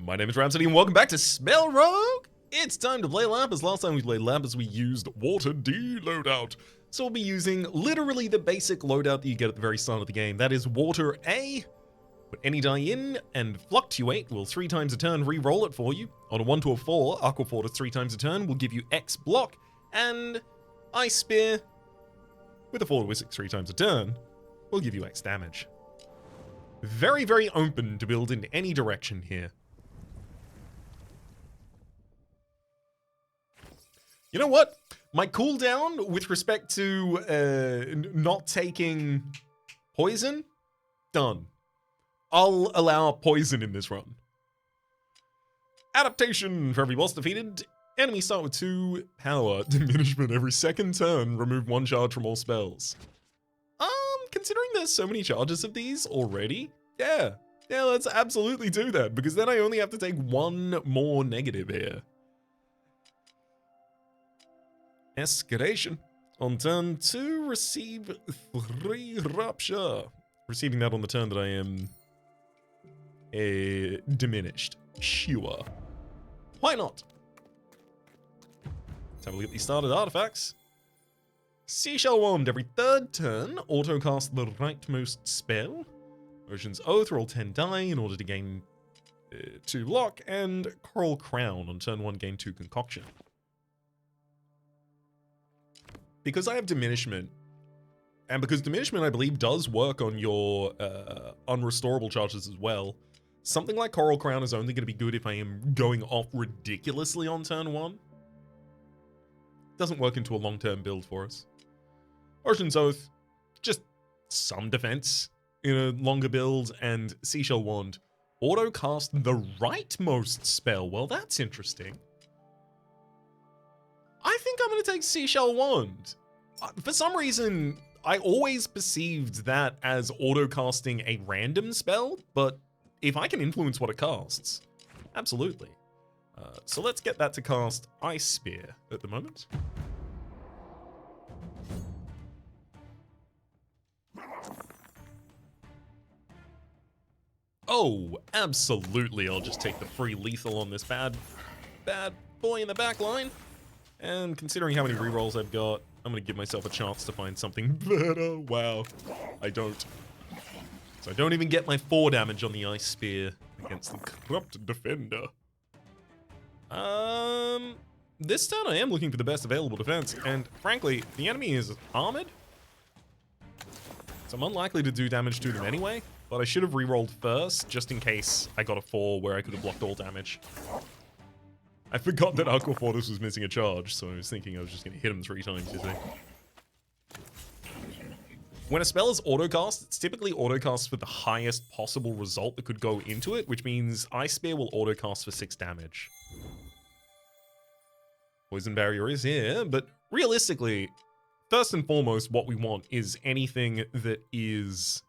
My name is Rhapsody and welcome back to SpellRogue! It's time to play Lapis. Last time we played Lapis, we used Water D loadout. So we'll be using literally the basic loadout that you get at the very start of the game. That is Water A. Put any die in and fluctuate will 3 times a turn re-roll it for you. On a 1 to a 4, Aquafortis is 3 times a turn will give you X block, and Ice Spear with a 4 to a 6 3 times a turn will give you X damage. Very, very open to build in any direction here. You know what? My cooldown with respect to not taking poison, done. I'll allow poison in this run. Adaptation for every boss defeated. Enemies start with 2 power. Diminishment every second turn. Remove 1 charge from all spells. Considering there's so many charges of these already, yeah, let's absolutely do that, because then I only have to take 1 more negative here. Escalation. On turn 2, receive 3 Rapture. Receiving that on the turn that I am diminished. Sure. Why not? Let's have a look at the started artifacts. Seashell Wand. Every 3rd turn, autocast the rightmost spell. Ocean's Oath. Roll 10 die in order to gain 2 lock. And Coral Crown. On turn 1, gain 2 concoction. Because I have diminishment, and because diminishment I believe does work on your unrestorable charges as well, something like Coral Crown is only going to be good if I am going off ridiculously on turn 1. Doesn't work into a long-term build for us. Ocean's Oath, just some defense in a longer build, and Seashell Wand, auto-cast the rightmost spell. Well, that's interesting. I think I'm going to take Seashell Wand. For some reason, I always perceived that as auto-casting a random spell, but if I can influence what it casts, absolutely. So let's get that to cast Ice Spear at the moment. Oh, absolutely, I'll just take the free lethal on this bad boy in the back line. And considering how many rerolls I've got, I'm going to give myself a chance to find something better. Wow, I don't. So I don't even get my 4 damage on the Ice Spear against the Corrupt Defender. This turn I am looking for the best available defense, and frankly, the enemy is armored. So I'm unlikely to do damage to them anyway, but I should have rerolled first, just in case I got a 4 where I could have blocked all damage. I forgot that Aquafortis was missing a charge, so I was thinking I was just going to hit him 3 times, you see. When a spell is autocast, it's typically autocast for the highest possible result that could go into it, which means Ice Spear will autocast for 6 damage. Poison Barrier is here, but realistically, first and foremost, what we want is anything that is...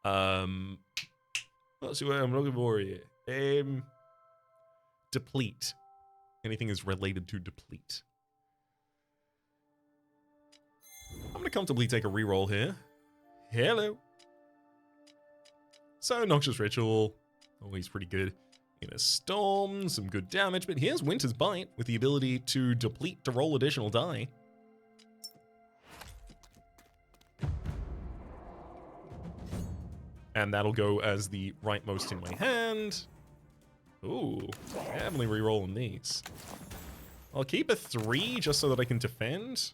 Let's see what I'm looking for here. Deplete. Anything is related to deplete. I'm going to comfortably take a reroll here. Hello. So, Noxious Ritual. Always pretty good. In a Storm, some good damage. But here's Winter's Bite with the ability to deplete to roll additional die. And that'll go as the rightmost in my hand. Ooh, definitely re-rolling these. I'll keep a 3 just so that I can defend.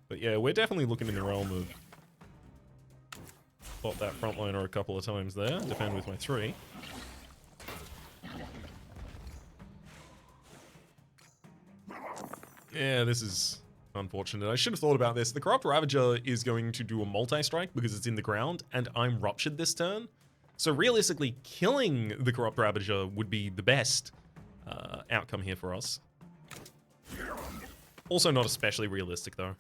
But yeah, we're definitely looking in the realm of pop that frontliner a couple of times there. Defend with my 3. Yeah, this is unfortunate. I should have thought about this. The Corrupt Ravager is going to do a multi-strike because it's in the ground, and I'm Ruptured this turn. So realistically, killing the Corrupt Ravager would be the best outcome here for us. Also not especially realistic, though.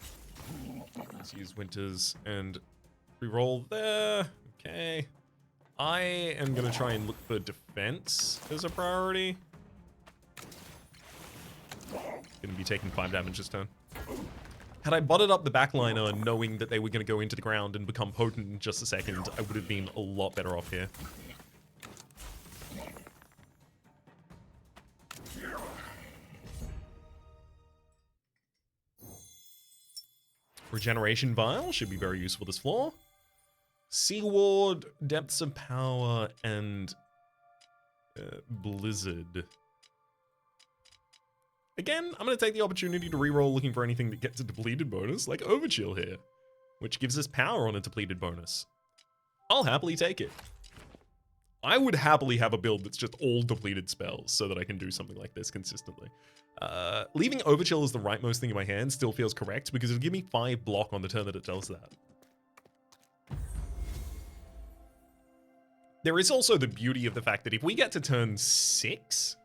Let's use Winters and reroll there. Okay. I am going to try and look for defense as a priority. Going to be taking 5 damage this turn. Had I botted up the backliner knowing that they were going to go into the ground and become potent in just a second, I would have been a lot better off here. Regeneration Vial should be very useful this floor. Sea Ward, Depths of Power, and Blizzard. Again, I'm going to take the opportunity to reroll looking for anything that gets a depleted bonus, like Overchill here, which gives us power on a depleted bonus. I'll happily take it. I would happily have a build that's just all depleted spells so that I can do something like this consistently. Leaving Overchill as the rightmost thing in my hand still feels correct because it'll give me 5 block on the turn that it does that. There is also the beauty of the fact that if we get to turn 6,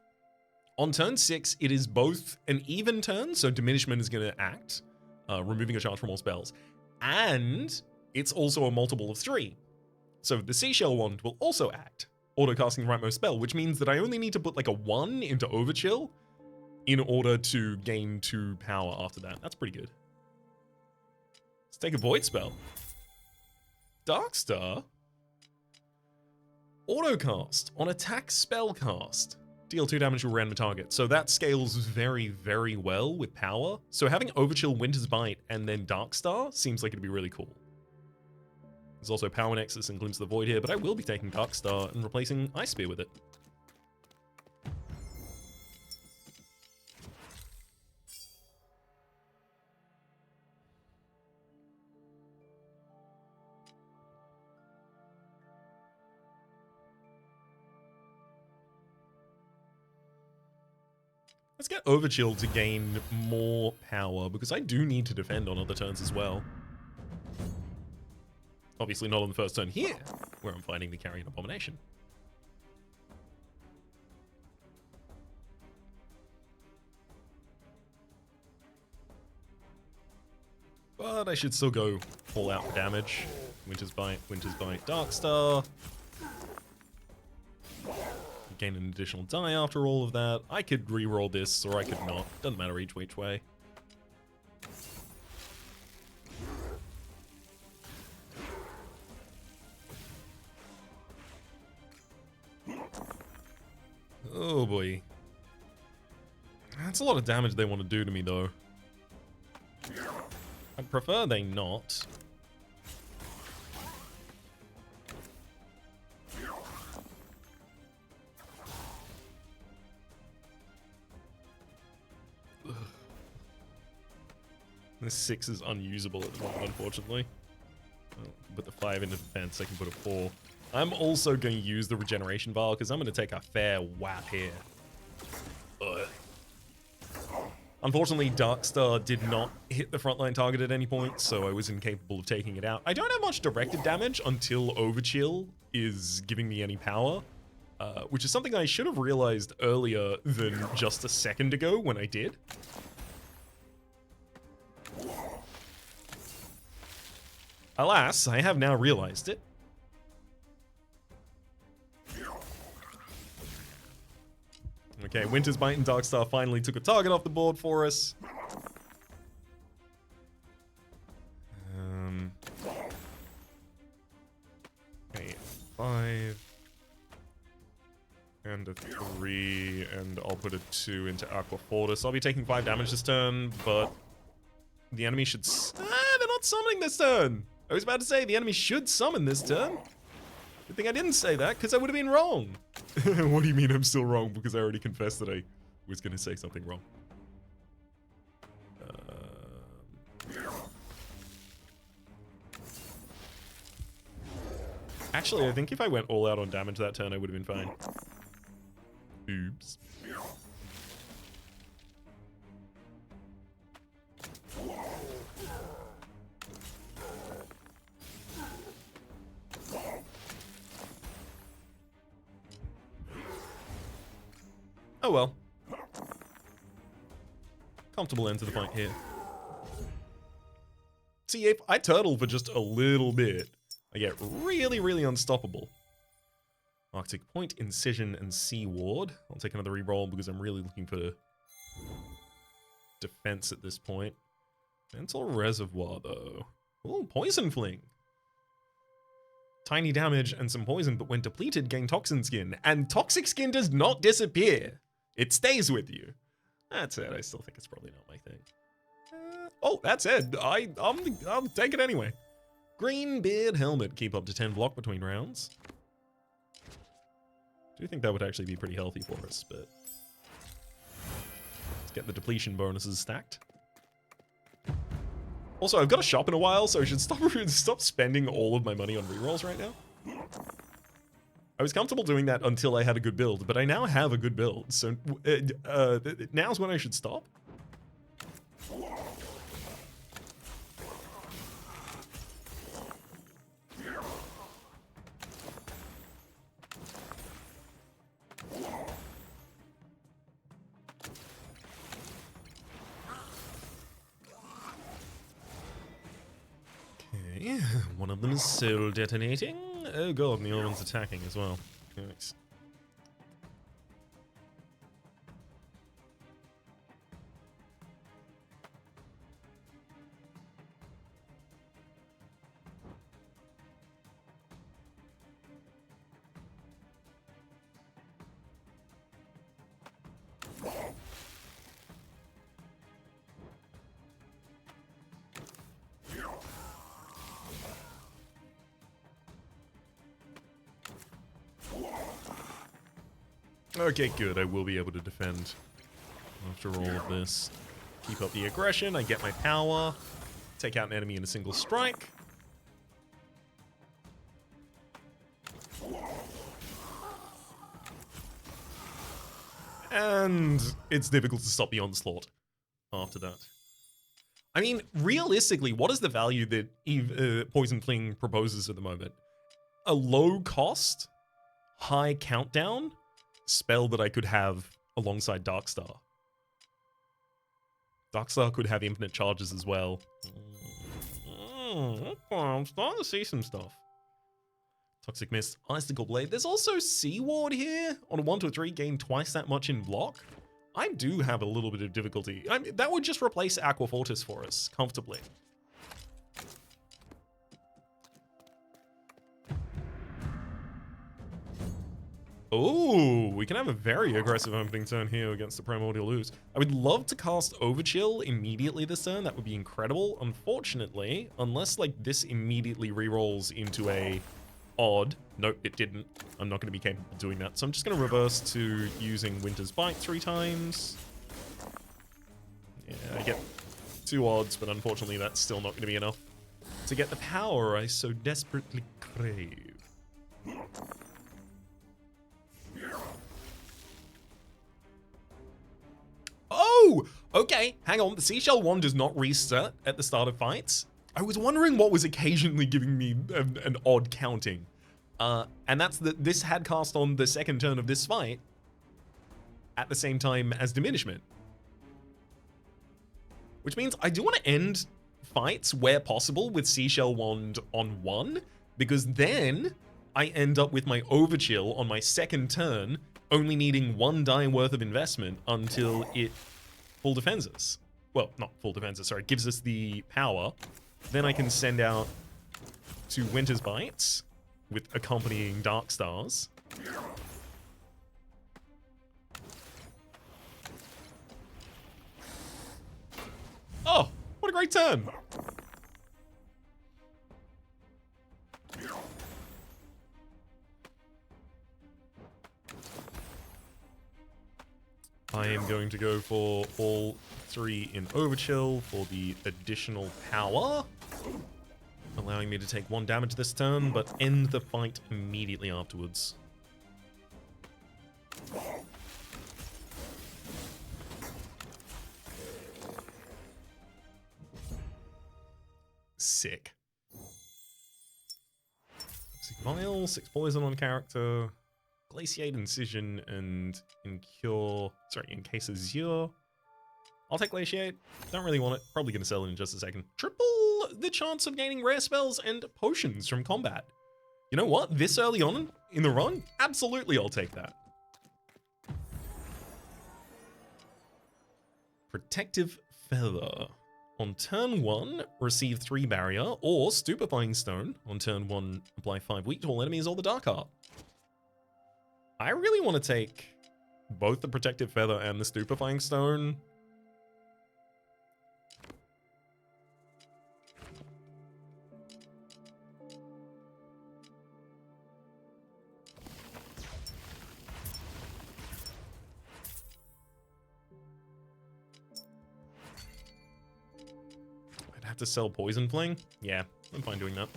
on turn 6, it is both an even turn, so Diminishment is going to act, removing a charge from all spells, and it's also a multiple of 3. So the Seashell Wand will also act, auto-casting the rightmost spell, which means that I only need to put like a 1 into Overchill in order to gain 2 power after that. That's pretty good. Let's take a Void Spell. Darkstar. Autocast on attack spellcast. Deal 2 damage to a random target. So that scales very, very well with power. So having Overchill, Winter's Bite, and then Darkstar seems like it'd be really cool. There's also Power Nexus and Glimpse of the Void here, but I will be taking Darkstar and replacing Ice Spear with it. Let's get Overchill to gain more power, because I do need to defend on other turns as well. Obviously not on the first turn here, where I'm fighting the Carrion Abomination. But I should still go all out for damage. Winter's Bite, Darkstar. Gain an additional die after all of that. I could re-roll this, or I could not. Doesn't matter which way. Oh boy. That's a lot of damage they want to do to me, though. I'd prefer they not. This 6 is unusable at the moment, unfortunately. But the 5 into defense, I can put a 4. I'm also going to use the Regeneration Vial because I'm going to take a fair whap here. Ugh. Unfortunately, Darkstar did not hit the frontline target at any point, so I was incapable of taking it out. I don't have much directed damage until Overchill is giving me any power, which is something I should have realized earlier than just a second ago when I did. Alas, I have now realized it. Okay, Winter's Bite and Darkstar finally took a target off the board for us. Okay, 5. And a 3, and I'll put a 2 into Aqua Fortis. I'll be taking 5 damage this turn, but the enemy should... they're not summoning this turn! I was about to say, the enemy should summon this turn. Good thing I didn't say that, because I would have been wrong. What do you mean I'm still wrong? Because I already confessed that I was going to say something wrong. Actually, I think if I went all out on damage that turn, I would have been fine. Oops. Oh well. Comfortable end to the point here. See, if I turtle for just a little bit, I get really, really unstoppable. Arctic Point, Incision, and Sea Ward. I'll take another reroll because I'm really looking for defense at this point. Mental Reservoir, though. Oh, Poison Fling. Tiny damage and some poison, but when depleted, gain Toxin Skin. And Toxic Skin does not disappear. It stays with you. That's it. I still think it's probably not my thing. Oh, that's it. I'll take it anyway. Green beard helmet. Keep up to 10 block between rounds. Do think that would actually be pretty healthy for us, but let's get the depletion bonuses stacked. Also, I've got a shop in a while, so I should stop spending all of my money on rerolls right now. I was comfortable doing that until I had a good build, but I now have a good build, so now's when I should stop. Okay, one of them is soul detonating. Oh god, and the other one's attacking as well. Nice. Okay, good. I will be able to defend after all of this. Keep up the aggression. I get my power. Take out an enemy in a single strike. And it's difficult to stop the onslaught after that. I mean, realistically, what is the value that Poison Fling proposes at the moment? A low cost, high countdown spell that I could have alongside Darkstar. Darkstar could have infinite charges as well. Okay, I'm starting to see some stuff. Toxic Mist, Icicle Blade. There's also Sea Ward here. On a 1 to 3, gain twice that much in block. I do have a little bit of difficulty. I mean, that would just replace Aqua Fortis for us, comfortably. Oh, we can have a very aggressive opening turn here against the Primordial Ooze. I would love to cast Overchill immediately this turn. That would be incredible. Unfortunately, unless like this immediately rerolls into a odd. Nope, it didn't. I'm not going to be capable of doing that. So I'm just going to reverse to using Winter's Bite 3 times. Yeah, I get 2 odds, but unfortunately that's still not going to be enough to get the power I so desperately crave. Oh, okay. Hang on. The Seashell Wand does not reset at the start of fights. I was wondering what was occasionally giving me an odd counting. And that's that this had cast on the second turn of this fight at the same time as Diminishment. Which means I do want to end fights where possible with Seashell Wand on 1, because then I end up with my Overchill on my second turn, only needing 1 die worth of investment until it full defends us. Well, not full defends us, sorry, gives us the power. Then I can send out 2 Winter's Bites with accompanying Darkstars. Oh, what a great turn! I am going to go for all 3 in Overchill for the additional power, allowing me to take 1 damage this turn, but end the fight immediately afterwards. Sick. 6 Vial, 6 Poison on character, Glaciate, Incision, and Encase Azure. I'll take Glaciate. Don't really want it. Probably going to sell it in just a second. Triple the chance of gaining rare spells and potions from combat. You know what? This early on in the run? Absolutely, I'll take that. Protective Feather. On turn 1, receive 3 barrier, or Stupefying Stone. On turn 1, apply 5 weak to all enemies or the Dark Heart. I really want to take both the Protective Feather and the Stupefying Stone. to sell Poison Fling? Yeah, I'm fine doing that.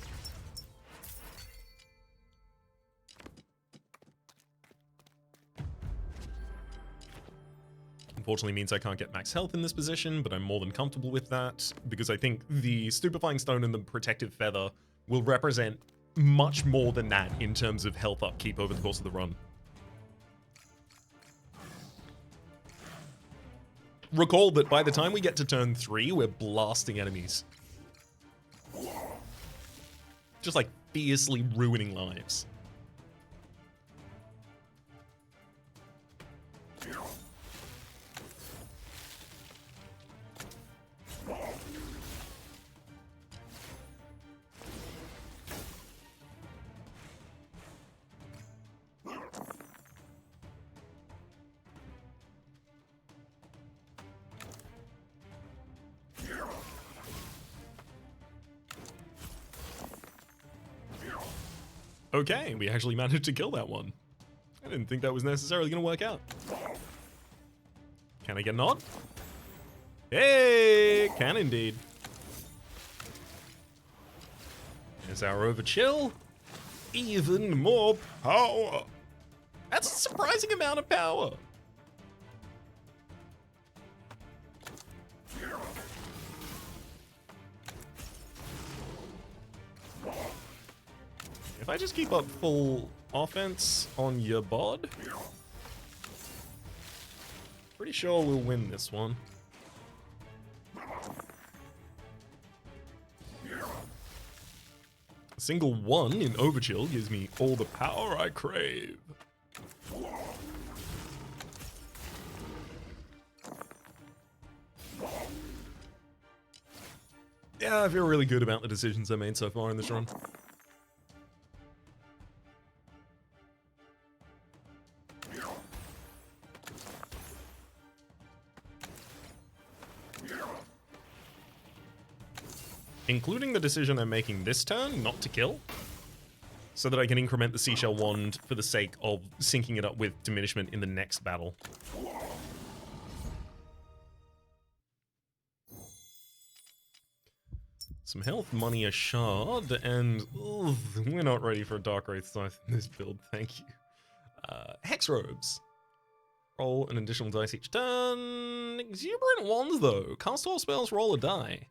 Unfortunately means I can't get max health in this position, but I'm more than comfortable with that, because I think the Stupefying Stone and the Protective Feather will represent much more than that in terms of health upkeep over the course of the run. Recall that by the time we get to turn 3, we're blasting enemies. Just like fiercely ruining lives. Okay, we actually managed to kill that one. I didn't think that was necessarily going to work out. Can I get an odd? Hey, can indeed. There's our overchill. Even more power. That's a surprising amount of power. If I just keep up full offense on your bod, pretty sure we'll win this one. A single 1 in Overchill gives me all the power I crave. Yeah, I feel really good about the decisions I made so far in this run. Including the decision I'm making this turn not to kill, so that I can increment the Seashell Wand for the sake of syncing it up with diminishment in the next battle. Some health, money, a shard, and ugh, we're not ready for a Dark Wraith Scythe in this build, thank you. Hex Robes. Roll an additional dice each turn. Exuberant Wands, though. Cast all spells, roll a die.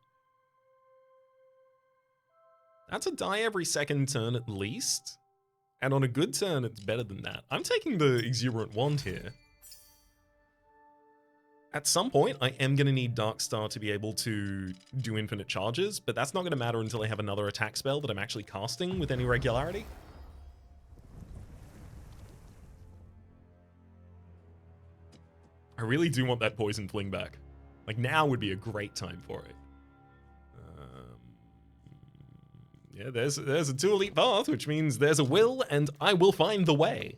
That's a die every second turn at least. And on a good turn, it's better than that. I'm taking the Exuberant Wand here. At some point, I am going to need Darkstar to be able to do infinite charges, but that's not going to matter until I have another attack spell that I'm actually casting with any regularity. I really do want that Poison Fling back. Like, now would be a great time for it. Yeah, there's a 2 elite path, which means there's a will, and I will find the way.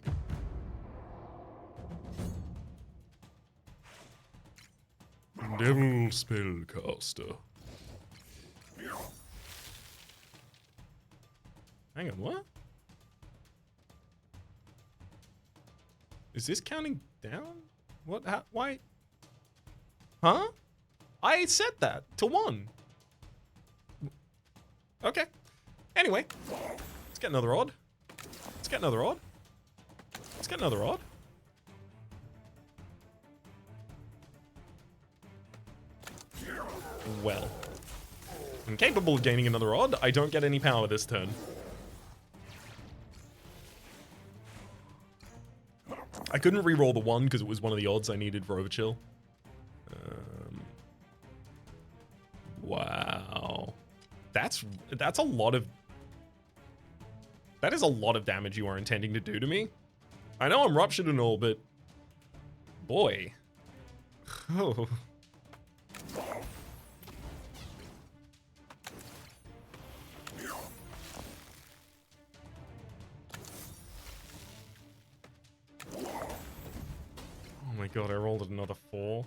Devil Spellcaster. Hang on, what? Is this counting down? What? How, why? Huh? I set that to 1. Okay. Anyway, let's get another odd. Let's get another odd. Let's get another odd. Well, I'm capable of gaining another odd. I don't get any power this turn. I couldn't re-roll the 1 because it was one of the odds I needed for Overchill. Wow. That's a lot of... That is a lot of damage you are intending to do to me. I know I'm ruptured and all, but... Boy. Oh. Oh my god, I rolled another 4.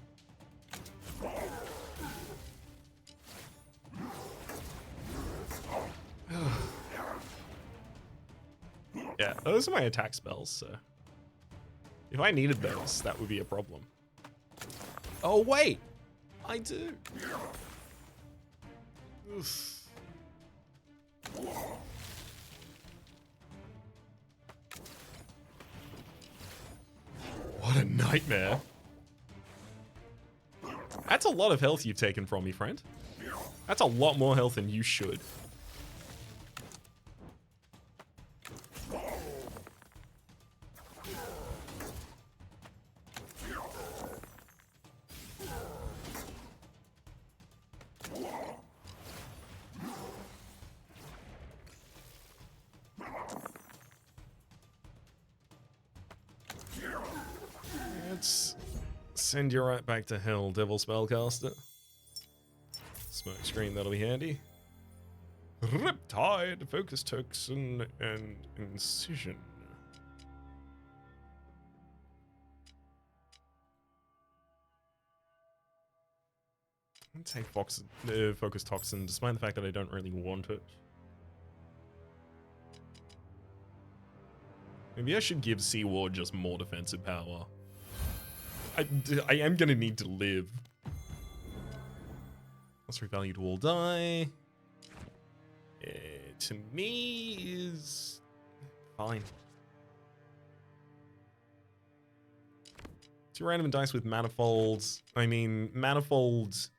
Yeah, those are my attack spells, so... If I needed those, that would be a problem. Oh, wait! I do! Oof. What a nightmare. That's a lot of health you've taken from me, friend. That's a lot more health than you should. Let's send you right back to hell, Devil Spellcaster. Smoke screen, that'll be handy. Riptide, Focus Toxin, and Incision. I'm gonna take Focus Toxin, despite the fact that I don't really want it. Maybe I should give Seaward just more defensive power. I am gonna need to live. Let's revalue to all die. To me is fine. 2 random dice with manifolds. I mean, manifolds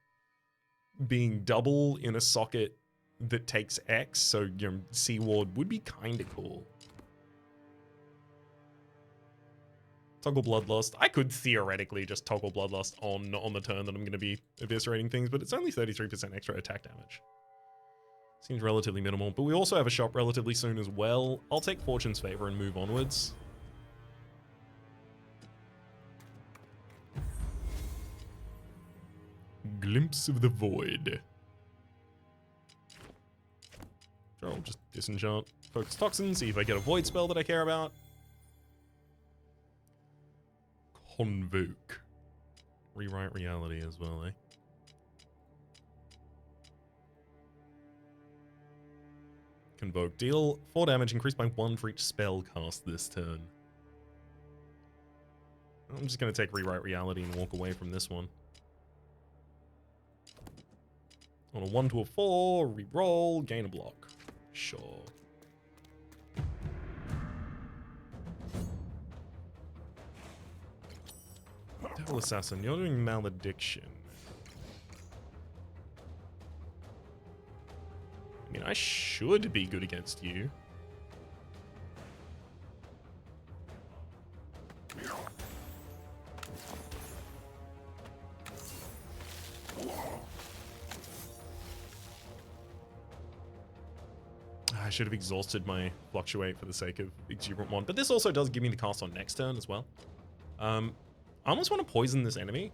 being double in a socket that takes X, so your Seaward would be kind of cool. Toggle Bloodlust. I could theoretically just toggle Bloodlust on the turn that I'm going to be eviscerating things, but it's only 33% extra attack damage. Seems relatively minimal, but we also have a shop relatively soon as well. I'll take Fortune's Favor and move onwards. Glimpse of the Void. Sure, I'll just disenchant Focus Toxin, see if I get a Void spell that I care about. Convoke. Rewrite reality as well, eh? Convoke. Deal 4 damage, increased by 1 for each spell cast this turn. I'm just going to take Rewrite Reality and walk away from this one. On a 1 to a 4, re-roll, gain a block. Sure. Devil Assassin, you're doing Malediction. I mean, I should be good against you. I should have exhausted my Fluctuate for the sake of Exuberant One, but this also does give me the cast on next turn as well. I almost want to poison this enemy.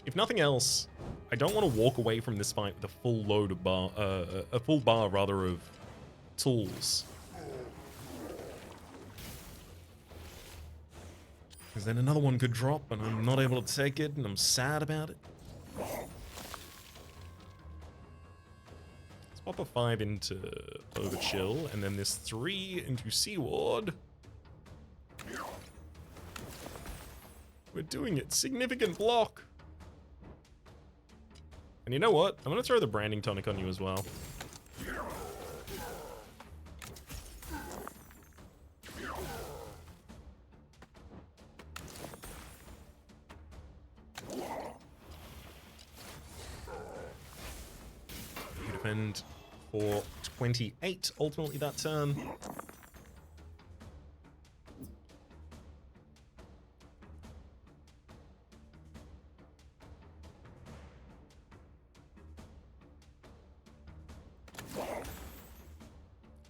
If nothing else, I don't want to walk away from this fight with a full load of a full bar rather of tools. Because then another one could drop and I'm not able to take it and I'm sad about it. Let's pop a 5 into Overchill and then this 3 into Seaward. We're doing it. Significant block. And you know what? I'm going to throw the Branding Tonic on you as well. You defend for 28 ultimately that turn.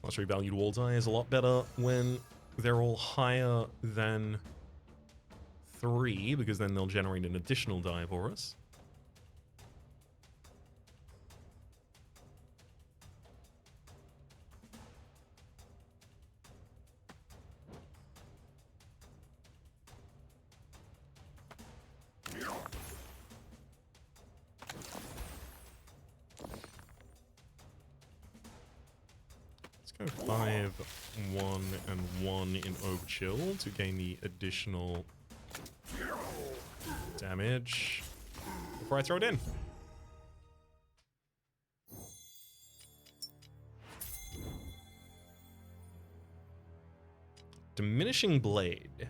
Plus revalued wall die is a lot better when they're all higher than 3, because then they'll generate an additional die for us. Let's go 5, 1, and 1 in Overchill to gain the additional damage before I throw it in. Diminishing Blade.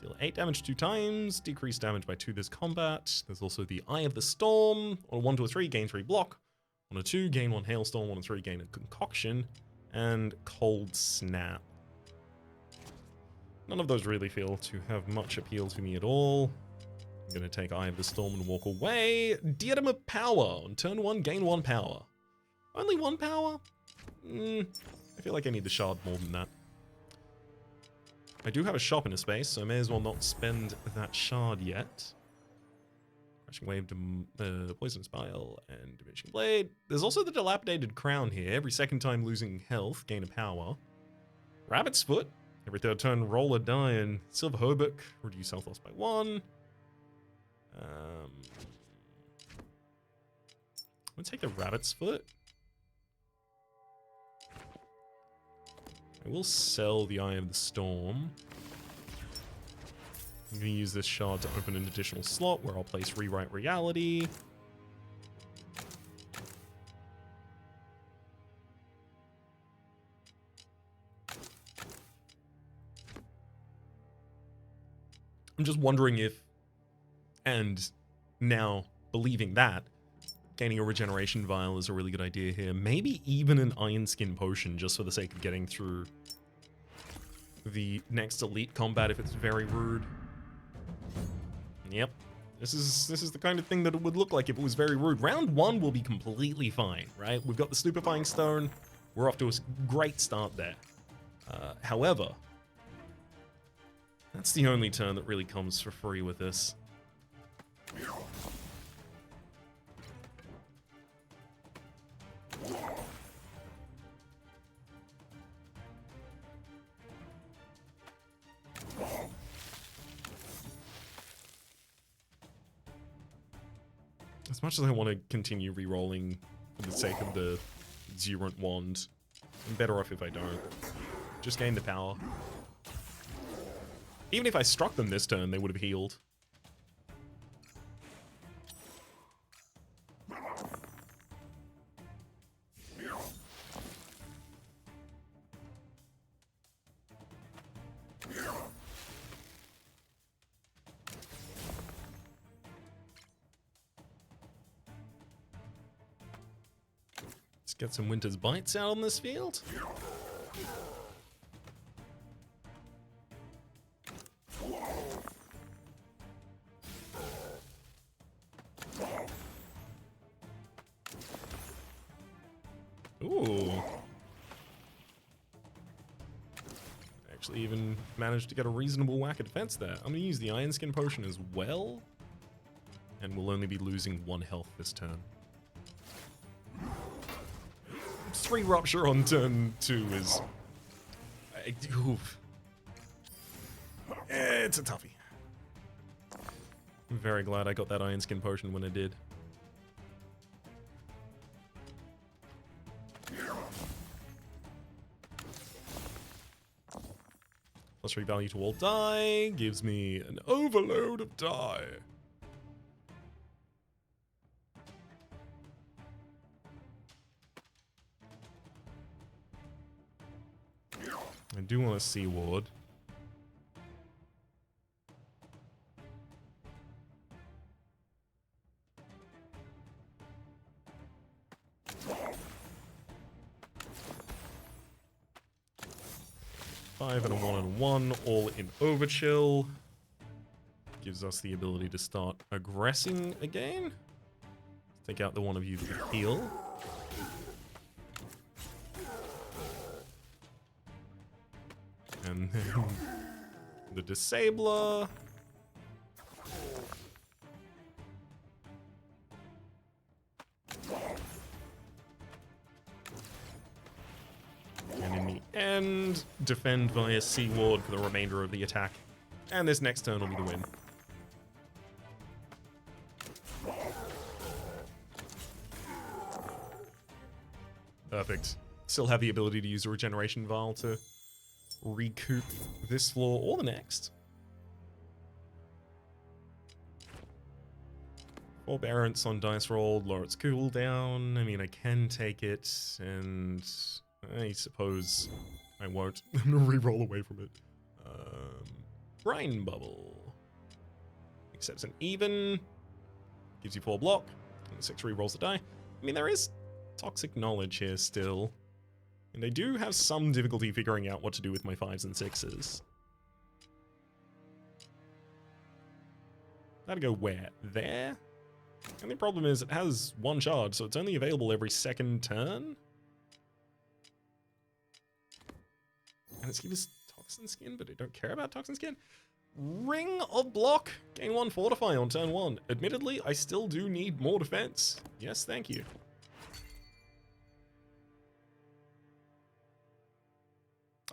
Deal 8 damage 2 times, decrease damage by 2 this combat. There's also the Eye of the Storm. On a 1 to a 3, gain 3 block. On a 2, gain 1 Hailstorm. On a 3, gain a Concoction. And Cold Snap. None of those really feel to have much appeal to me at all. I'm going to take Eye of the Storm and walk away. Diadem of Power. On turn 1, gain 1 power. Only 1 power? I feel like I need the shard more than that. I do have a shop in a space, so I may as well not spend that shard yet. Crashing Wave, Poisonous Bile, and Diminishing Blade. There's also the Dilapidated Crown here. Every second time losing health, gain a power. Rabbit's Foot. Every third turn, roll a die, and Silver Hobook, reduce health loss by 1. I'm gonna take the Rabbit's Foot. I will sell the Eye of the Storm. I'm going to use this shard to open an additional slot where I'll place Rewrite Reality. I'm just wondering if, and now believing that, gaining a regeneration vial is a really good idea here. Maybe even an Iron Skin potion, just for the sake of getting through the next elite combat if it's very rude. Yep. This is the kind of thing that it would look like if it was very rude. Round 1 will be completely fine, right? We've got the Stupefying Stone. We're off to a great start there. However, that's the only turn that really comes for free with this. As much as I want to continue re-rolling for the sake of the Xerant Wand, I'm better off if I don't. Just gain the power. Even if I struck them this turn, they would have healed. Let's get some Winter's Bites out on this field. Ooh. Actually even managed to get a reasonable whack of defense there. I'm going to use the Iron Skin potion as well. And we'll only be losing 1 health this turn. 3 Rupture on turn 2 is... oof. It's a toughie. I'm very glad I got that Iron Skin potion when I did. Plus 3 value to all die gives me an overload of die. I do want a Sea Ward. Five and a 1 and 1, all in Overchill. Gives us the ability to start aggressing again. Take out the one of you that can heal. And then the Disabler. And in the end, defend via Sea Ward for the remainder of the attack. And this next turn will be the win. Perfect. Still have the ability to use a regeneration vial to recoup this floor or the next. Forbearance on dice roll, lower its cooldown. I mean, I can take it, and I suppose I won't. I'm gonna re-roll away from it. Brain Bubble. Accepts an even. Gives you 4 block. And 6 re-rolls the die. I mean, there is toxic knowledge here still. And I do have some difficulty figuring out what to do with my 5s and 6s. That'd go where? There? The only problem is it has 1 shard, so it's only available every 2nd turn. And it's given us Toxin Skin, but I don't care about Toxin Skin. Ring of Block. Gain 1 Fortify on turn 1. Admittedly, I still do need more defense. Yes, thank you.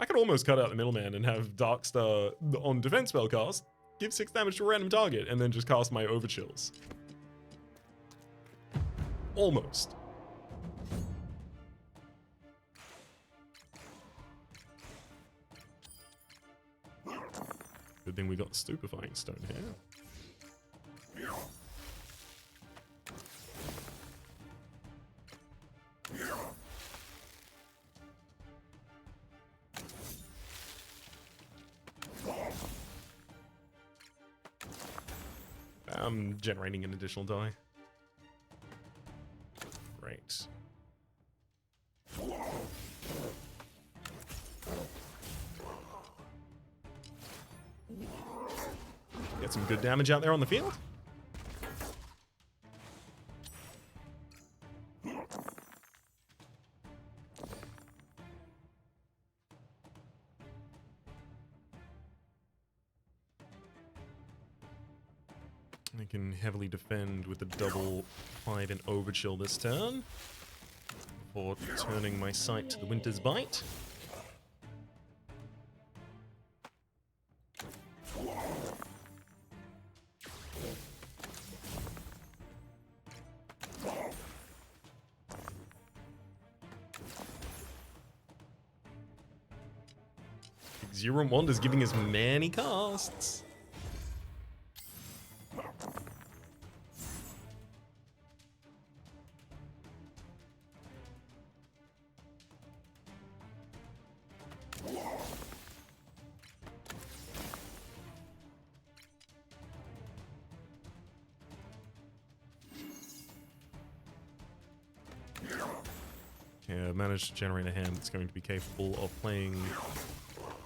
I could almost cut out the middleman and have Darkstar on defense spell cast, give 6 damage to a random target, and then just cast my Overchills. Almost. Good thing we got the Stupefying Stone here. I'm generating an additional die. Great. Get some good damage out there on the field. I can heavily defend with the double 5 and Overchill this turn before turning my sight to the Winter's Bite. Zero Wand is giving us many casts. Yeah, I've managed to generate a hand that's going to be capable of playing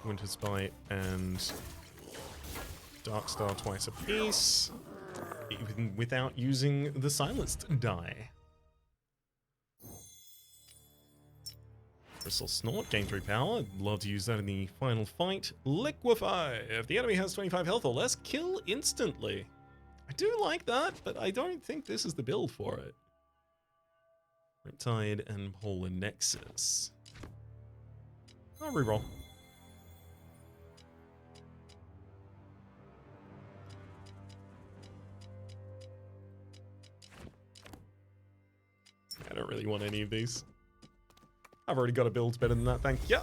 Winter's Bite and Darkstar twice apiece, even without using the silenced die. Crystal Snort, gain 3 power. I'd love to use that in the final fight. Liquefy. If the enemy has 25 health or less, kill instantly. I do like that, but I don't think this is the build for it. Riptide and Polar Nexus. I'll reroll. I don't really want any of these. I've already got a build better than that, thank you.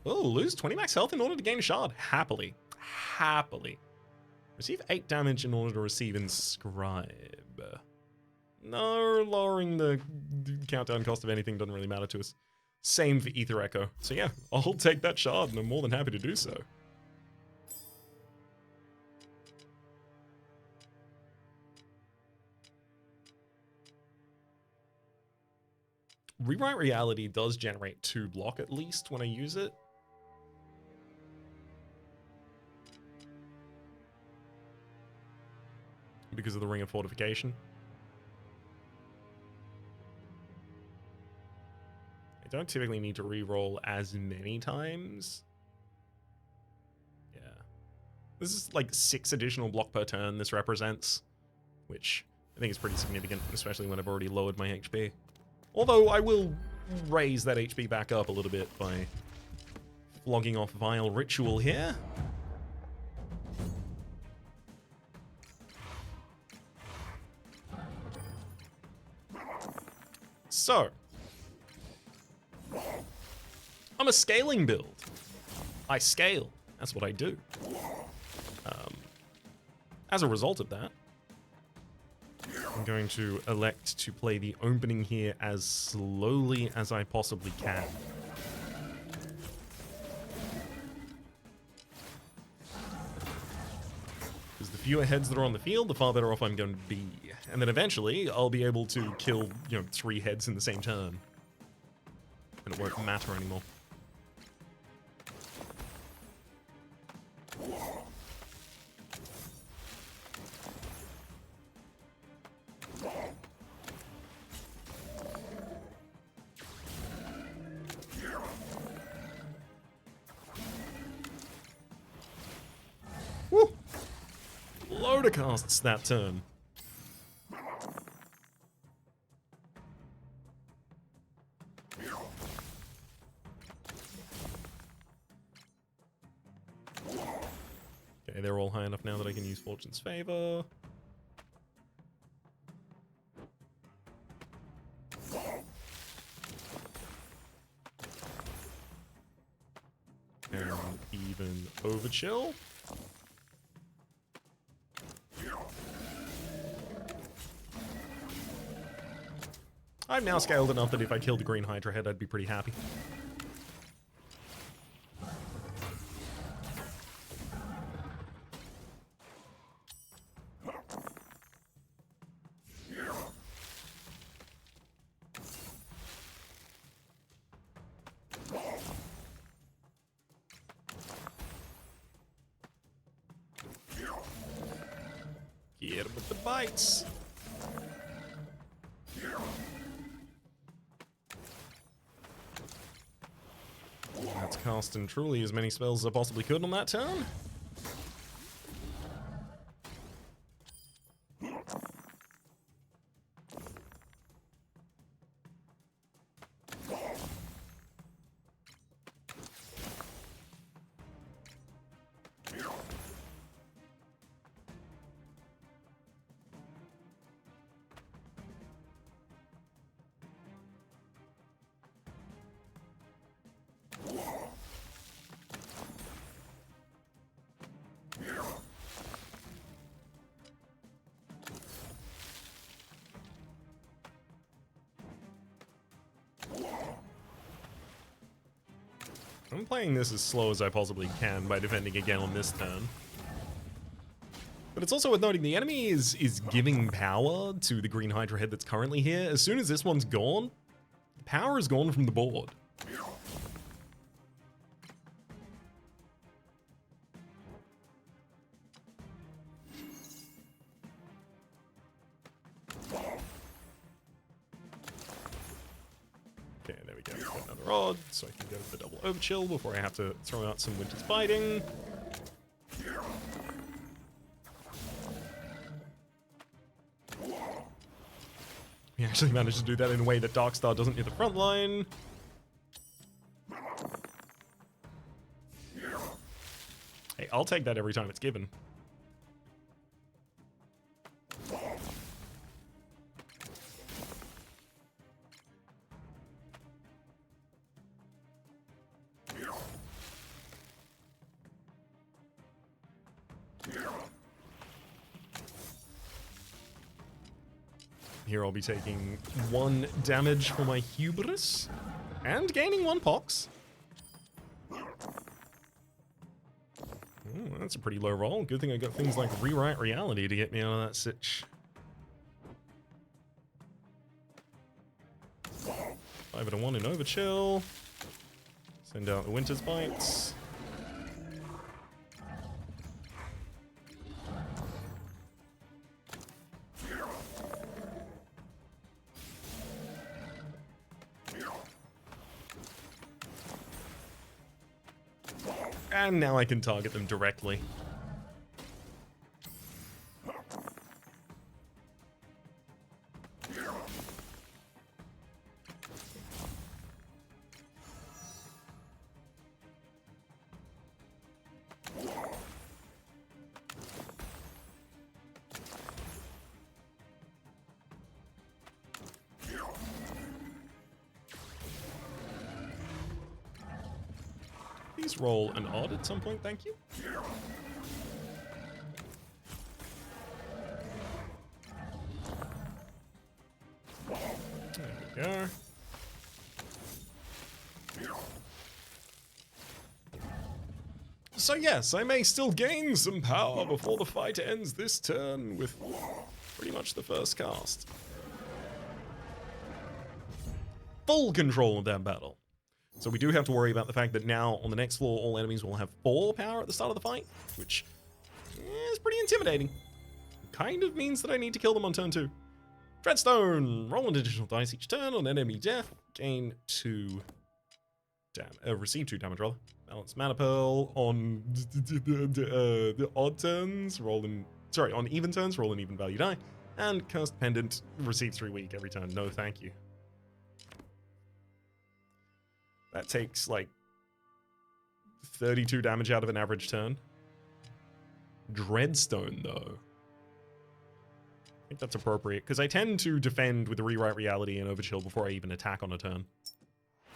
Oh, lose 20 max health in order to gain a shard. Happily. Happily. Receive 8 damage in order to receive Inscribe. No, lowering the countdown cost of anything doesn't really matter to us. Same for Ether Echo. So yeah, I'll take that shard and I'm more than happy to do so. Rewrite Reality does generate 2 block at least when I use it. Because of the Ring of Fortification. I don't typically need to re-roll as many times. Yeah. This is like 6 additional block per turn this represents, which I think is pretty significant, especially when I've already lowered my HP. Although I will raise that HP back up a little bit by flogging off Vile Ritual here. So, I'm a scaling build. I scale. That's what I do. As a result of that, I'm going to elect to play the opening here as slowly as I possibly can. Because the fewer heads that are on the field, the far better off I'm going to be. And then eventually, I'll be able to kill, 3 heads in the same turn. And it won't matter anymore. Woo! Load of casts that turn. Okay, they're all high enough now that I can use Fortune's Favor. And even Overchill. I've now scaled enough that if I killed the Green Hydra head, I'd be pretty happy. Get him with the bites. That's casting truly as many spells as I possibly could on that turn. I'm playing this as slow as I possibly can by defending again on this turn. But it's also worth noting the enemy is giving power to the Green Hydra head that's currently here. As soon as this one's gone, power is gone from the board. Okay, there we go. We've got another rod, so I can go for double overchill before I have to throw out some Winter's Biting. We actually managed to do that in a way that Darkstar doesn't hit the front line. Hey, I'll take that every time it's given. Here I'll be taking 1 damage for my hubris and gaining 1 pox. Ooh, that's a pretty low roll. Good thing I got things like Rewrite Reality to get me out of that sitch. 5-1 in Overchill. Send out the Winter's Bites. And now I can target them directly. Please roll an odd at some point, thank you. There we go. So yes, I may still gain some power before the fight ends this turn with pretty much the first cast. Full control of that battle. So we do have to worry about the fact that now on the next floor, all enemies will have 4 power at the start of the fight, which is pretty intimidating. Kind of means that I need to kill them on turn 2. Dreadstone! Roll an additional dice each turn on enemy death. Gain 2 damage. Receive 2 damage, rather. Balance Mana Pearl on the odd turns, on even turns, roll an even value die. And Cursed Pendant, receive 3 weak every turn. No, thank you. That takes, like, 32 damage out of an average turn. Dreadstone, though. I think that's appropriate, because I tend to defend with the Rewrite Reality and Overchill before I even attack on a turn.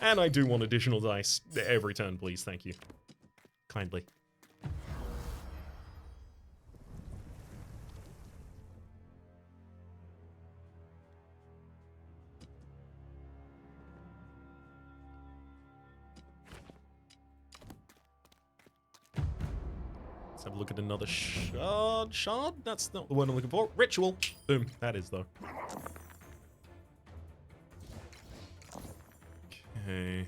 And I do want additional dice every turn, please. Thank you. Kindly. Let's have a look at another shard. Shard? That's not the word I'm looking for. Ritual. Boom. That is, though. Okay.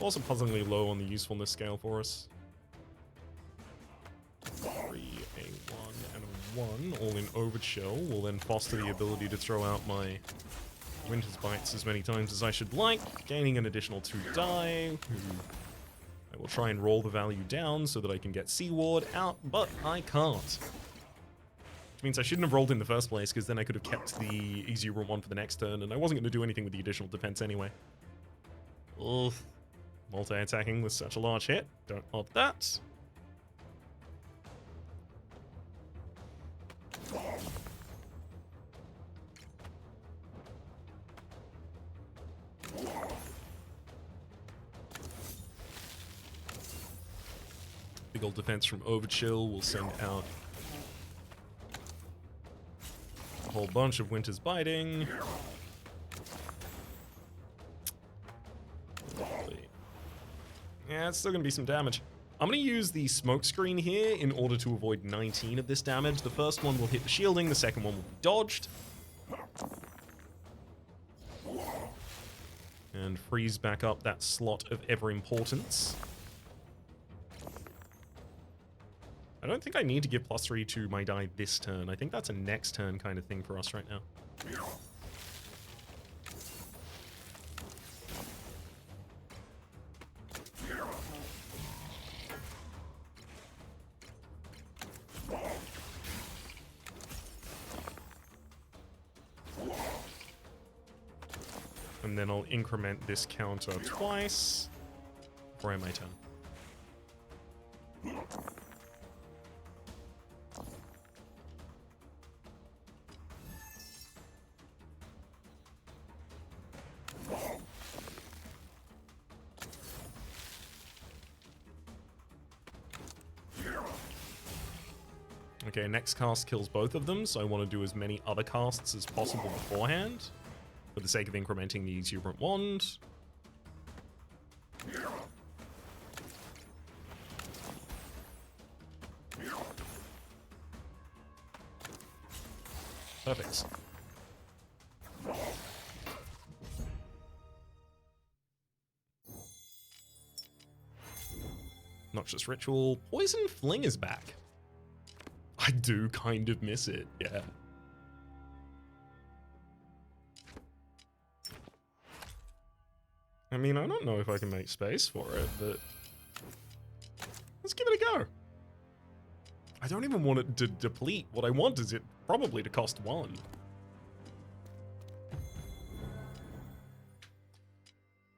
Also puzzlingly low on the usefulness scale for us. 3, a 1, and a 1, all in Overchill, will then foster the ability to throw out my Winter's Bites as many times as I should like, gaining an additional 2 die. I will try and roll the value down so that I can get Seaward out, but I can't. Which means I shouldn't have rolled in the first place, because then I could have kept the easier 1 for the next turn, and I wasn't going to do anything with the additional defense anyway. Ugh. Multi-attacking with such a large hit. Don't want that. Big old defense from Overchill will send out a whole bunch of Winter's Biting. Yeah, it's still going to be some damage. I'm going to use the smoke screen here in order to avoid 19 of this damage. The first one will hit the shielding, the second one will be dodged. And freeze back up that slot of ever importance. I don't think I need to give +3 to my die this turn. I think that's a next turn kind of thing for us right now. And then I'll increment this counter twice before I end my turn. Okay, next cast kills both of them, so I want to do as many other casts as possible beforehand, for the sake of incrementing the Exuberant Wand. Perfect. Noxious Ritual. Poison Fling is back. I do kind of miss it, yeah. I mean, I don't know if I can make space for it, but let's give it a go. I don't even want it to deplete. What I want is it probably to cost 1.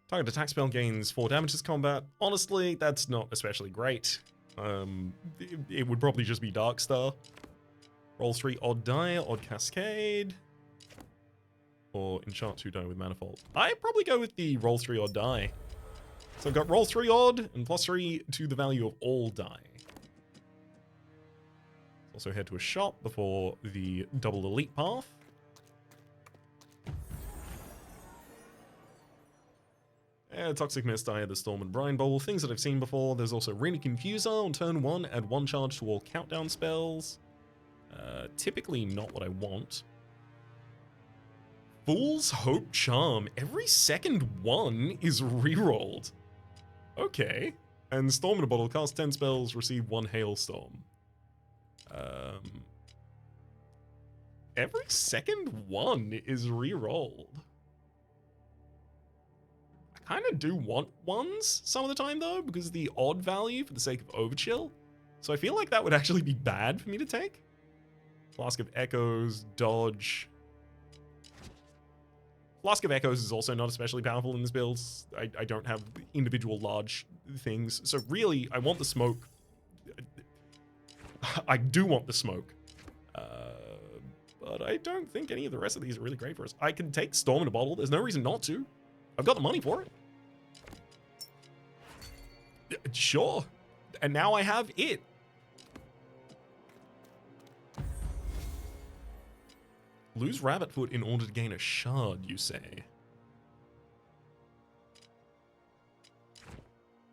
Target attack spell gains 4 damage this combat. Honestly, that's not especially great. It would probably just be Darkstar. Roll 3 odd die, odd cascade. Or enchant 2 die with Manifold. I'd probably go with the roll 3 odd die. So I've got roll 3 odd and +3 to the value of all die. Also head to a shop before the double elite path. Toxic Mist, Eye of the Storm, and Brine Bowl, things that I've seen before. There's also Runic Infuser on turn 1, add 1 charge to all countdown spells. Typically not what I want. Fool's Hope Charm, every second one is rerolled. Okay. And Storm in a Bottle, cast 10 spells, receive 1 Hailstorm. Every second one is rerolled. I kind of do want ones some of the time though, because of the odd value for the sake of overchill. So I feel like that would actually be bad for me to take. Flask of Echoes, dodge. Flask of Echoes is also not especially powerful in this build. I don't have individual large things. So really, I want the smoke. I do want the smoke. But I don't think any of the rest of these are really great for us. I can take Storm in a Bottle. There's no reason not to. I've got the money for it. Sure. And now I have it. Lose Rabbit Foot in order to gain a shard, you say?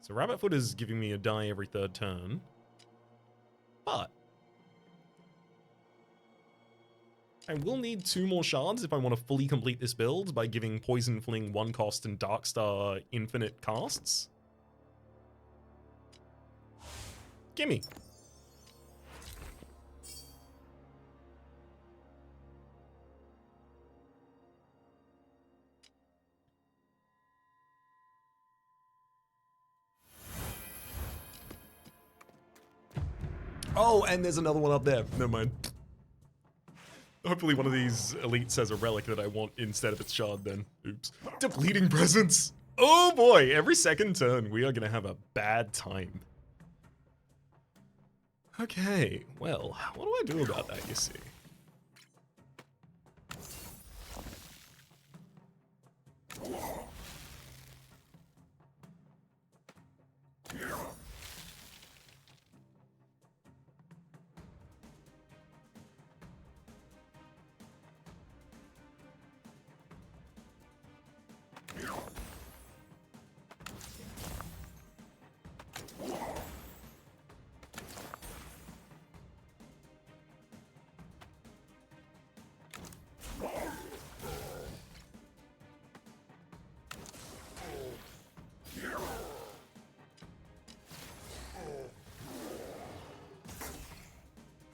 So Rabbit Foot is giving me a die every 3rd turn. But I will need 2 more shards if I want to fully complete this build by giving Poison Fling 1 cost and Darkstar infinite casts. Gimme. Oh, and there's another one up there. Never mind. Hopefully one of these elites has a relic that I want instead of its shard then. Oops. Depleting Presence! Oh boy, every second turn we are gonna have a bad time. Okay, well, what do I do about that, you see?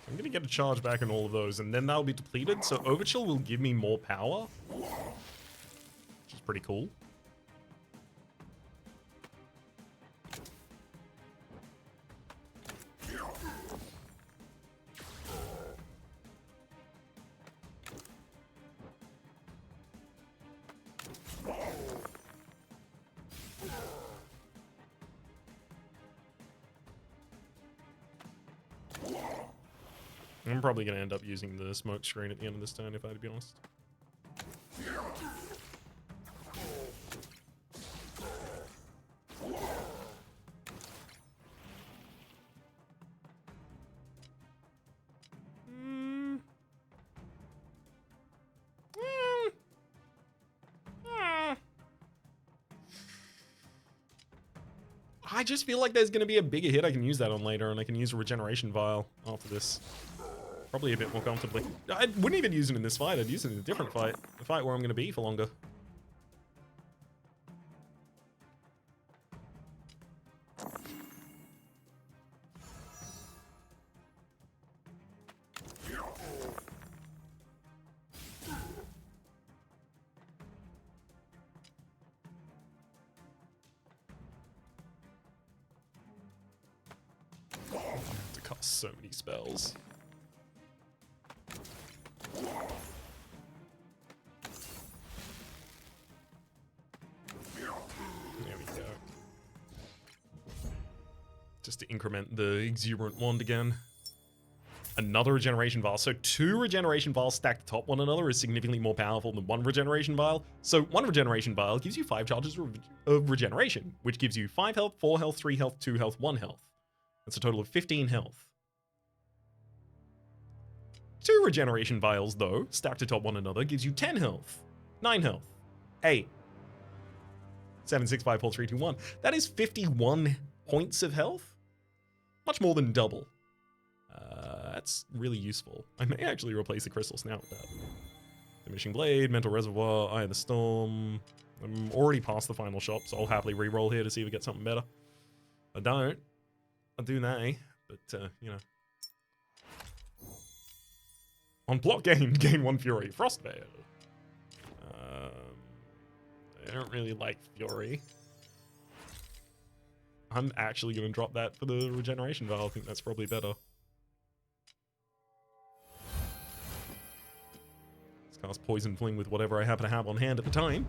I'm gonna get a charge back on all of those, and then that'll be depleted, so Overchill will give me more power. Which is pretty cool. I'm probably going to end up using the smoke screen at the end of this turn, if I had to be honest. I just feel like there's going to be a bigger hit I can use that on later, and I can use a regeneration vial after this. Probably a bit more comfortably. I wouldn't even use it in this fight. I'd use it in a different fight. A fight where I'm going to be for longer. I have to cast so many spells. Just to increment the Exuberant Wand again. Another Regeneration Vial. So 2 Regeneration Vials stacked atop one another is significantly more powerful than 1 Regeneration Vial. So 1 Regeneration Vial gives you 5 charges of Regeneration, which gives you 5 health, 4 health, 3 health, 2 health, 1 health. That's a total of 15 health. 2 regeneration vials, though, stacked atop one another, gives you 10 health, 9 health, 8, 7, 6, 5, 4, 3, 2, 1. That is 51 points of health. Much more than double. That's really useful. I may actually replace the crystal snout with that. Diminishing Blade, Mental Reservoir, Eye of the Storm. I'm already past the final shop, so I'll happily re-roll here to see if we get something better. I don't. I do nay, but, you know. On block gained, gain 1 Fury. Frostveil. I don't really like Fury. I'm actually going to drop that for the regeneration vial. I think that's probably better. Let's cast Poison Fling with whatever I happen to have on hand at the time.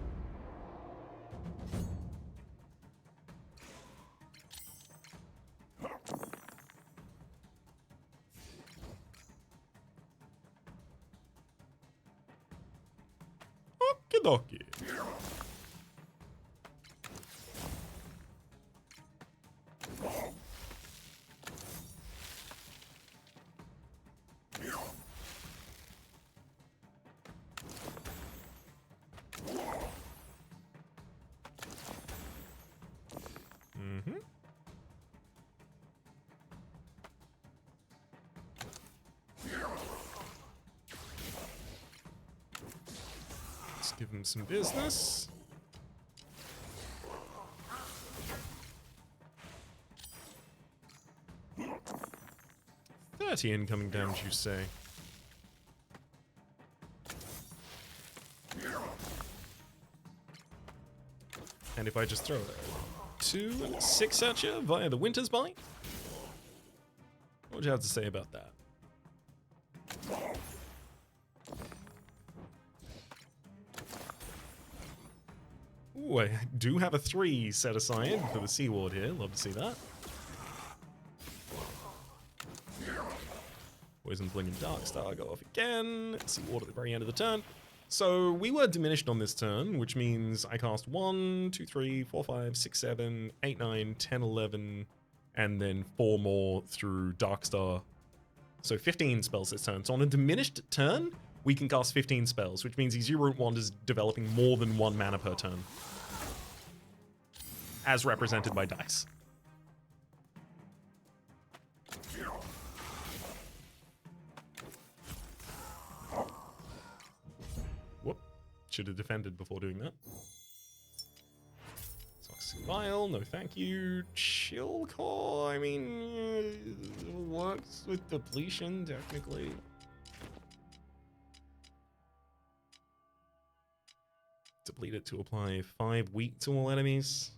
Okie dokie. Let's give him some business. $30 incoming damage, you say? And if I just throw 2 and 6 at you via the Winter's Bite? What would you have to say about that? Ooh, I do have a 3 set aside for the Sea Ward here. Love to see that. Poison Fling and Darkstar go off again. Sea Ward at the very end of the turn. So we were diminished on this turn, which means I cast 1, 2, 3, 4, 5, 6, 7, 8, 9, 10, 11, and then 4 more through Darkstar. So 15 spells this turn. So on a diminished turn, we can cast 15 spells, which means his Root Wand is developing more than 1 mana per turn. As represented by dice. Whoop. Should have defended before doing that. Toxic Vial, no thank you. Chill Core, I mean, works with depletion, technically. Deplete it to apply 5 weak to all enemies.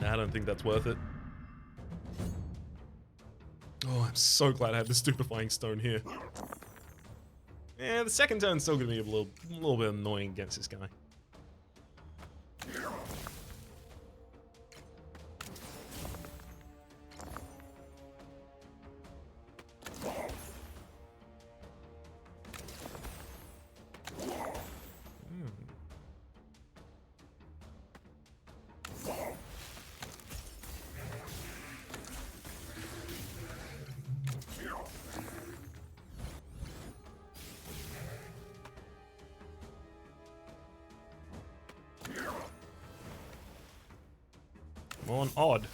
I don't think that's worth it. Oh, I'm so glad I had the Stupefying Stone here. Yeah, the second turn's still gonna be a little bit annoying against this guy. Come on, odd.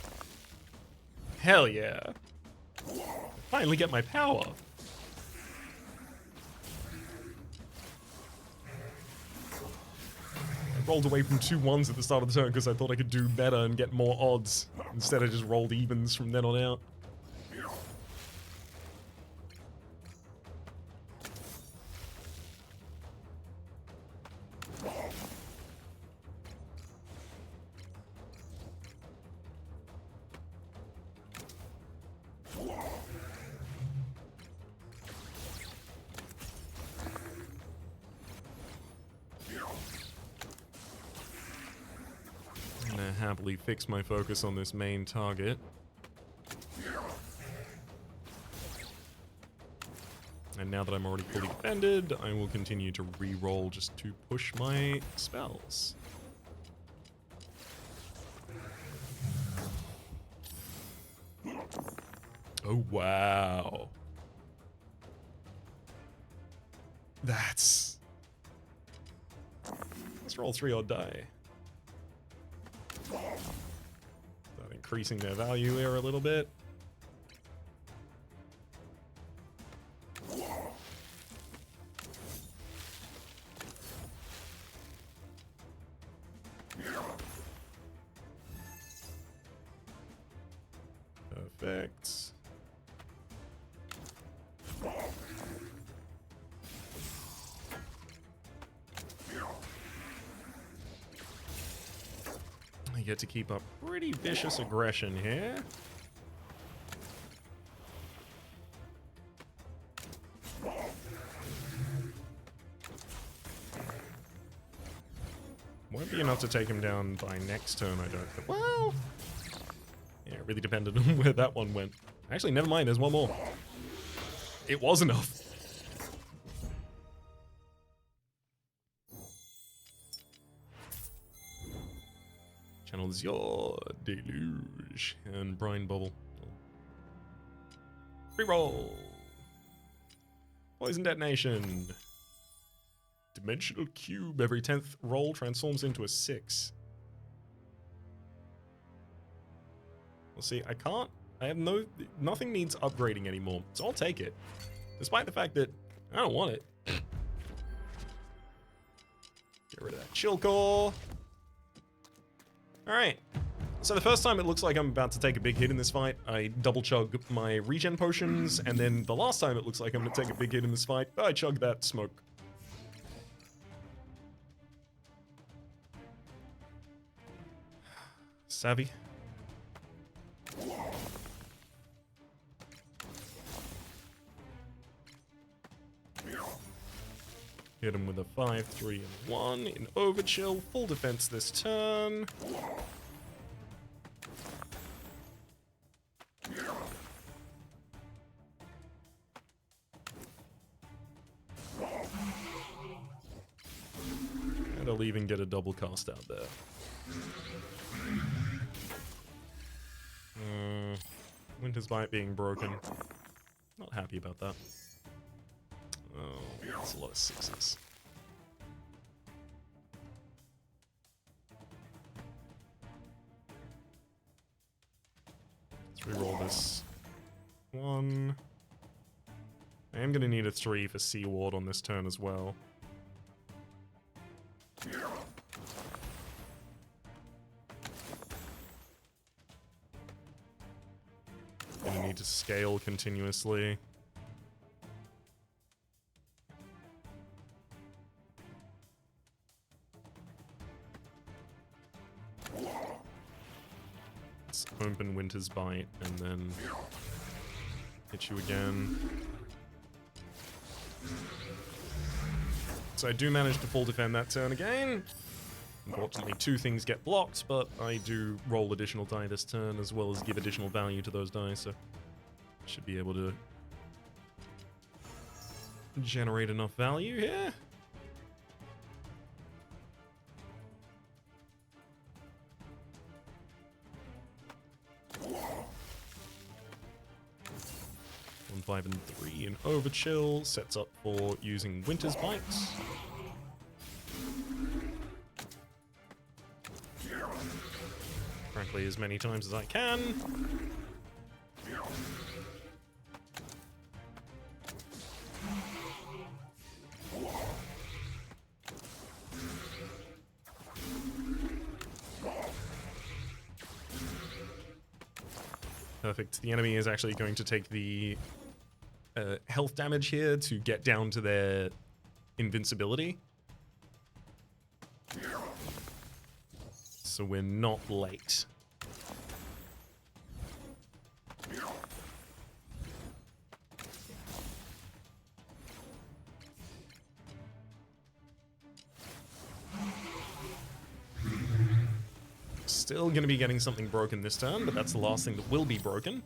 Hell yeah. Finally get my power. I rolled away from 2 1s at the start of the turn because I thought I could do better and get more odds. Instead I just rolled evens from then on out. Happily fix my focus on this main target. And now that I'm already fully defended, I will continue to re-roll just to push my spells. Oh, wow. Let's roll 3 odd die. Start increasing their value here a little bit. Perfect. I get to keep up pretty vicious aggression here. Won't be enough to take him down by next turn, I don't think. Well, yeah, it really depended on where that one went. Actually, never mind, there's one more. It was enough. Channels your deluge and brine bubble. Reroll. Poison detonation. Dimensional cube. Every 10th roll transforms into a 6. Well, see, I can't. I have nothing needs upgrading anymore, so I'll take it. Despite the fact that I don't want it. Get rid of that chill core. Alright. So the first time it looks like I'm about to take a big hit in this fight, I double chug my regen potions, and then the last time it looks like I'm going to take a big hit in this fight, I chug that smoke. Savvy. Hit him with a 5, 3, and 1 in overchill. Full defense this turn. And I'll even get a double cast out there. Winter's Bite being broken. Not happy about that. Oh, that's a lot of 6s. Let's reroll this one. I am going to need a 3 for Sea Ward on this turn as well. Gonna need to scale continuously. Let's open Winter's Bite and then hit you again. So I do manage to full defend that turn again. Unfortunately, 2 things get blocked, but I do roll additional die this turn as well as give additional value to those die, so should be able to generate enough value here. One, 5, and 3 in Overchill sets up for using Winter's Bite. Frankly, as many times as I can. Perfect. The enemy is actually going to take the health damage here to get down to their invincibility. So we're not late. Still going to be getting something broken this turn, but that's the last thing that will be broken.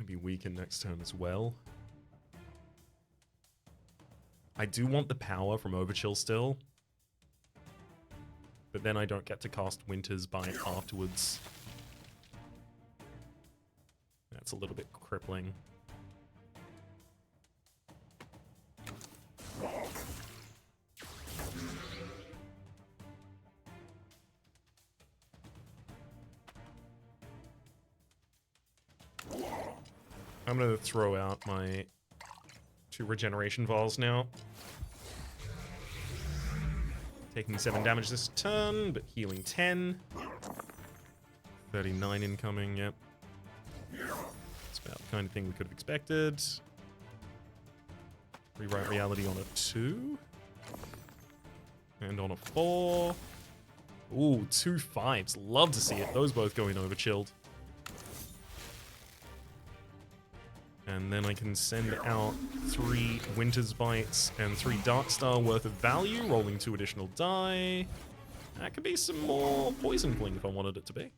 gonna be weakened next turn as well. I do want the power from Overchill still. But then I don't get to cast Winter's Bite afterwards. That's a little bit crippling. I'm gonna throw out my 2 regeneration vials now. Taking 7 damage this turn, but healing 10. 39 incoming, yep. That's about the kind of thing we could have expected. Rewrite reality on a 2. And on a 4. Ooh, 2 5s. Love to see it. Those both going overchilled. And then I can send out 3 Winter's Bites and 3 Darkstar worth of value, rolling 2 additional die. That could be some more Poison Fling if I wanted it to be.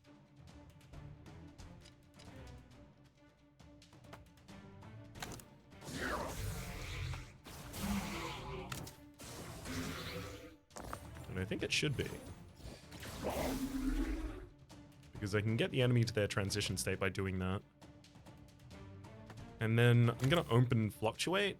And I think it should be. Because I can get the enemy to their transition state by doing that. And then I'm going to open Fluctuate.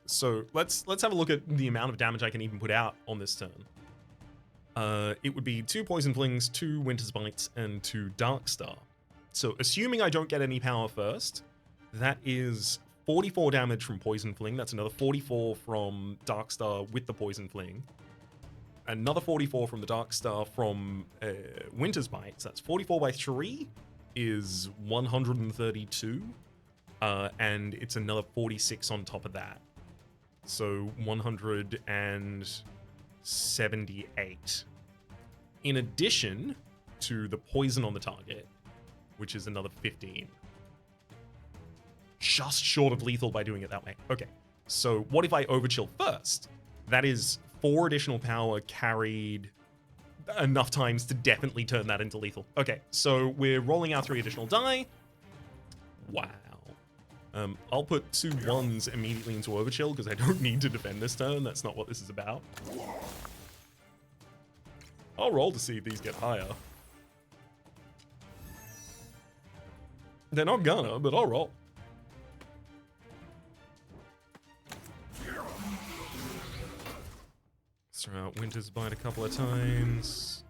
So let's have a look at the amount of damage I can even put out on this turn. It would be 2 Poison Flings, 2 Winter's Bites, and 2 Darkstar. So assuming I don't get any power first, that is 44 damage from Poison Fling. That's another 44 from Darkstar with the Poison Fling. Another 44 from the Darkstar from Winter's Bites. That's 44 by 3 is 132. And it's another 46 on top of that. So 178. In addition to the poison on the target, which is another 15. Just short of lethal by doing it that way. Okay, so what if I overchill first? That is 4 additional power carried enough times to definitely turn that into lethal. Okay, so we're rolling out 3 additional die. Wow. I'll put 2 1s immediately into overchill because I don't need to defend this turn. That's not what this is about. I'll roll to see if these get higher. They're not gonna, but I'll roll. Throw out Winter's Bite a couple of times.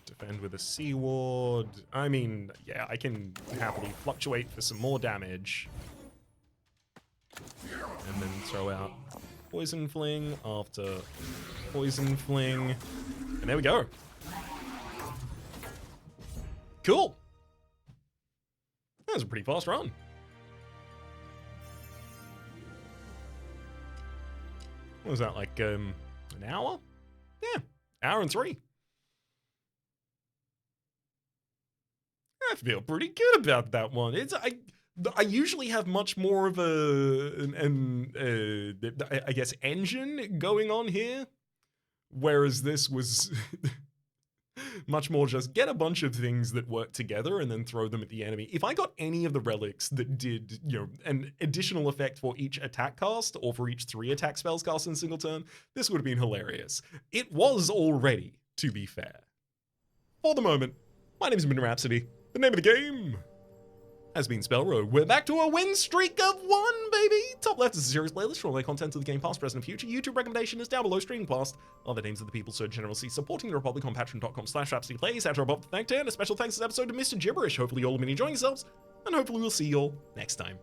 Defend with a Sea Ward. I mean, yeah, I can happily fluctuate for some more damage. And then throw out Poison Fling after Poison Fling. And there we go. Cool. That was a pretty fast run. What was that, like, an hour? Yeah, hour and 3. I feel pretty good about that one. I usually have much more of I guess, engine going on here, whereas this was much more just get a bunch of things that work together and then throw them at the enemy. If I got any of the relics that did, an additional effect for each attack cast or for each 3 attack spells cast in a single turn, this would have been hilarious. It was already, to be fair. For the moment, my name's been Rhapsody. The name of the game has been SpellRogue. We're back to a win streak of 1, baby! Top left is a series playlist for all the content of the game past, present, and future. YouTube recommendation is down below. Streaming past are the names of the people so generously supporting the Republic on patreon.com/RhapsodyPlays. At Bob the Thank and a special thanks this episode to Mr. Gibberish. Hopefully you all have been enjoying yourselves, and hopefully we'll see you all next time.